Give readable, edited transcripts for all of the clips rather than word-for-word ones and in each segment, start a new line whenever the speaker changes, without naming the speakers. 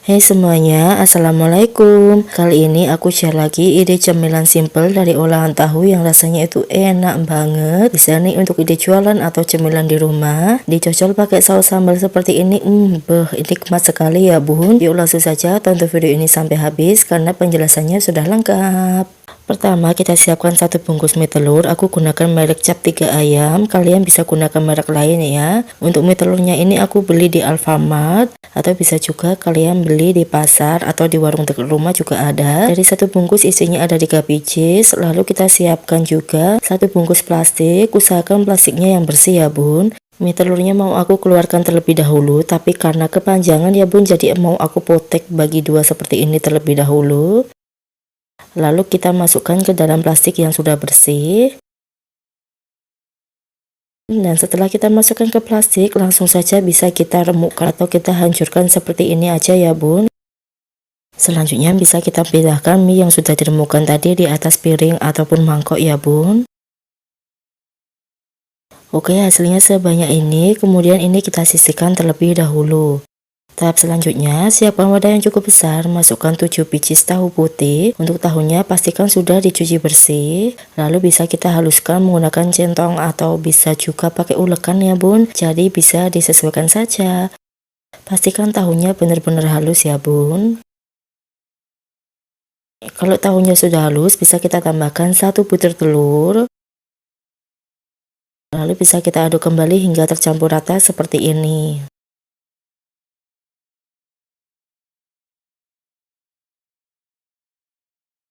Hai semuanya, assalamualaikum. Kali ini aku share lagi ide cemilan simple dari olahan tahu yang rasanya itu enak banget. Bisa nih untuk ide jualan atau cemilan di rumah. Dicocol pakai saus sambal seperti ini. Nikmat sekali ya bun. Yuk langsung saja tonton video ini sampai habis karena penjelasannya sudah lengkap. Pertama kita siapkan 1 bungkus mie telur. Aku gunakan merek Cap 3 Ayam. Kalian bisa gunakan merek lain ya. Untuk mie telurnya ini aku beli di Alfamart atau bisa juga kalian beli di pasar atau di warung dekat rumah juga ada. Dari 1 bungkus isinya ada 3 biji. Lalu kita siapkan juga 1 bungkus plastik. Usahakan plastiknya yang bersih ya bun. Mie telurnya mau aku keluarkan terlebih dahulu, tapi karena kepanjangan ya bun, jadi mau aku potek bagi 2 seperti ini terlebih dahulu. Lalu kita masukkan ke dalam plastik yang sudah bersih. Dan setelah kita masukkan ke plastik, langsung saja bisa kita remukkan atau kita hancurkan seperti ini aja ya bun. Selanjutnya bisa kita pindahkan mie yang sudah diremukkan tadi di atas piring ataupun mangkok ya bun. Oke, hasilnya sebanyak ini, kemudian ini kita sisihkan terlebih dahulu. Tahap selanjutnya, siapkan wadah yang cukup besar, masukkan 7 biji tahu putih. Untuk tahunya pastikan sudah dicuci bersih, lalu bisa kita haluskan menggunakan centong atau bisa juga pakai ulekan ya bun, jadi bisa disesuaikan saja. Pastikan tahunya benar-benar halus ya bun. Kalau tahunya sudah halus, bisa kita tambahkan 1 butir telur. Lalu bisa kita aduk kembali hingga tercampur rata seperti ini.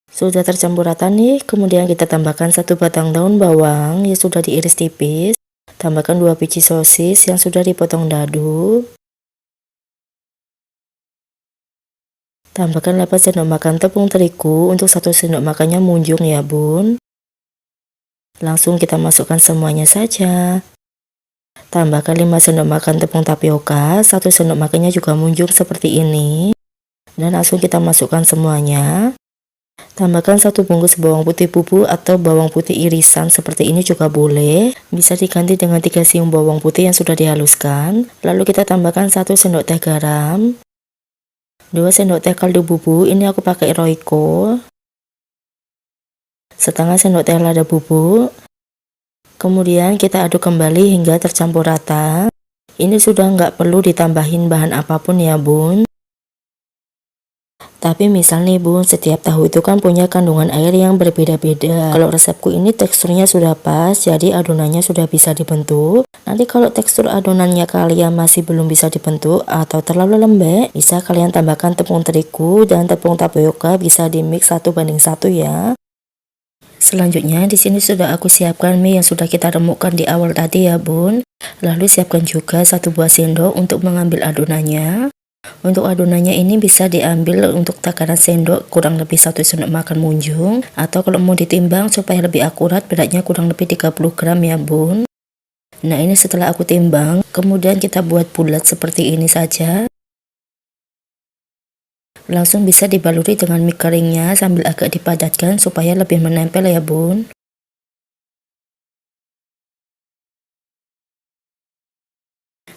Sudah tercampur rata nih, kemudian kita tambahkan 1 batang daun bawang yang sudah diiris tipis. Tambahkan 2 biji sosis yang sudah dipotong dadu. Tambahkan 8 sendok makan tepung terigu, untuk 1 sendok makannya munjung ya bun. Langsung kita masukkan semuanya saja. Tambahkan 5 sendok makan tepung tapioka, 1 sendok makannya juga munjung seperti ini. Dan langsung kita masukkan semuanya. Tambahkan 1 bungkus bawang putih bubuk atau bawang putih irisan seperti ini juga boleh. Bisa diganti dengan 3 siung bawang putih yang sudah dihaluskan. Lalu kita tambahkan 1 sendok teh garam, 2 sendok teh kaldu bubuk, ini aku pakai Royco, setengah sendok teh lada bubuk. Kemudian kita aduk kembali hingga tercampur rata. Ini sudah nggak perlu ditambahin bahan apapun ya bun. Tapi misal nih bun, setiap tahu itu kan punya kandungan air yang berbeda-beda. Kalau resepku ini teksturnya sudah pas, jadi adonannya sudah bisa dibentuk. Nanti kalau tekstur adonannya kalian masih belum bisa dibentuk atau terlalu lembek, bisa kalian tambahkan tepung terigu dan tepung tapioka, bisa di mix 1:1 ya. Selanjutnya di sini sudah aku siapkan mie yang sudah kita remukkan di awal tadi ya bun. Lalu siapkan juga 1 buah sendok untuk mengambil adonannya. Untuk adonannya ini bisa diambil untuk takaran sendok kurang lebih 1 sendok makan munjung, atau kalau mau ditimbang supaya lebih akurat beratnya kurang lebih 30 gram ya bun. Nah ini setelah aku timbang, kemudian kita buat bulat seperti ini saja. Langsung bisa dibaluri dengan mie keringnya sambil agak dipadatkan supaya lebih menempel ya bun.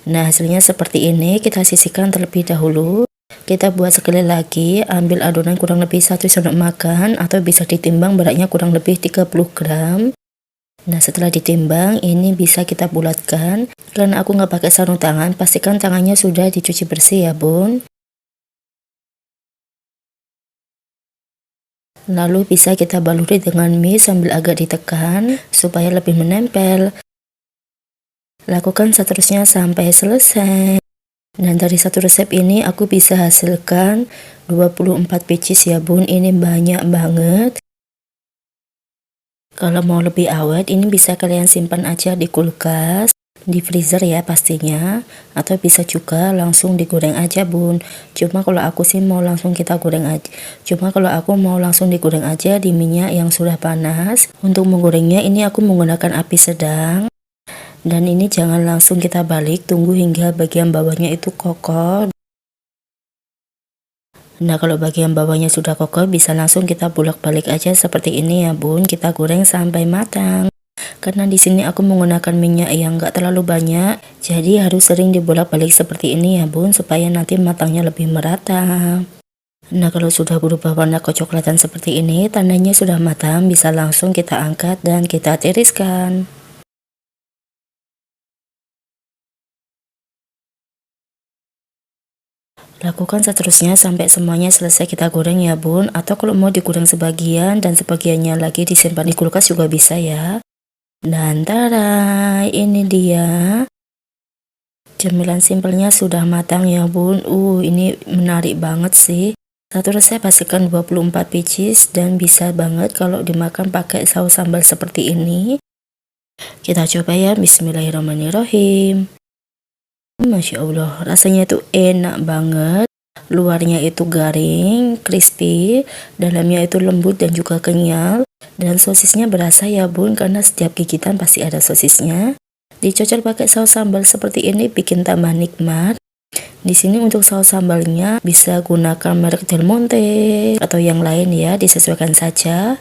Nah hasilnya seperti ini, kita sisihkan terlebih dahulu. Kita buat sekali lagi, ambil adonan kurang lebih 1 sendok makan atau bisa ditimbang beratnya kurang lebih 30 gram. Nah setelah ditimbang ini bisa kita bulatkan. Karena aku nggak pakai sarung tangan, pastikan tangannya sudah dicuci bersih ya bun. Lalu bisa kita baluri dengan mie sambil agak ditekan supaya lebih menempel. Lakukan seterusnya sampai selesai. Dan dari 1 resep ini aku bisa hasilkan 24 biji ya bun, ini banyak banget. Kalau mau lebih awet ini bisa kalian simpan aja di kulkas, di freezer ya pastinya, atau bisa juga langsung digoreng aja bun. Cuma kalau aku sih mau langsung kita goreng aja. Digoreng aja di minyak yang sudah panas. Untuk menggorengnya ini aku menggunakan api sedang. Dan ini jangan langsung kita balik, tunggu hingga bagian bawahnya itu kokoh. Nah kalau bagian bawahnya sudah kokoh bisa langsung kita bolak-balik aja seperti ini ya bun, kita goreng sampai matang. Karena di sini aku menggunakan minyak yang enggak terlalu banyak, jadi harus sering dibolak-balik seperti ini ya bun, supaya nanti matangnya lebih merata. Nah, kalau sudah berubah warna kecoklatan seperti ini, tandanya sudah matang, bisa langsung kita angkat dan kita tiriskan. Lakukan seterusnya sampai semuanya selesai kita goreng ya bun, atau kalau mau digoreng sebagian dan sebagiannya lagi disimpan di kulkas juga bisa ya. Dan tada, ini dia cemilan simpelnya sudah matang ya bun. Ini menarik banget sih. Satu resep hasilkan 24 pieces dan bisa banget kalau dimakan pakai saus sambal seperti ini. Kita coba ya, bismillahirrahmanirrahim. Masya Allah, rasanya itu enak banget. Luarnya itu garing, crispy, dalamnya itu lembut dan juga kenyal. Dan sosisnya berasa ya bun, karena setiap gigitan pasti ada sosisnya. Dicocol pakai saus sambal seperti ini bikin tambah nikmat. Di sini untuk saus sambalnya bisa gunakan merek Del Monte atau yang lain ya, disesuaikan saja.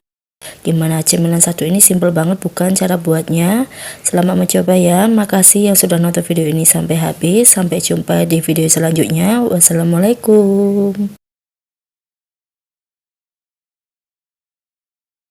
Gimana cemilan satu ini simple banget bukan cara buatnya? Selamat mencoba ya. Makasih yang sudah nonton video ini sampai habis. Sampai jumpa di video selanjutnya. Wassalamualaikum.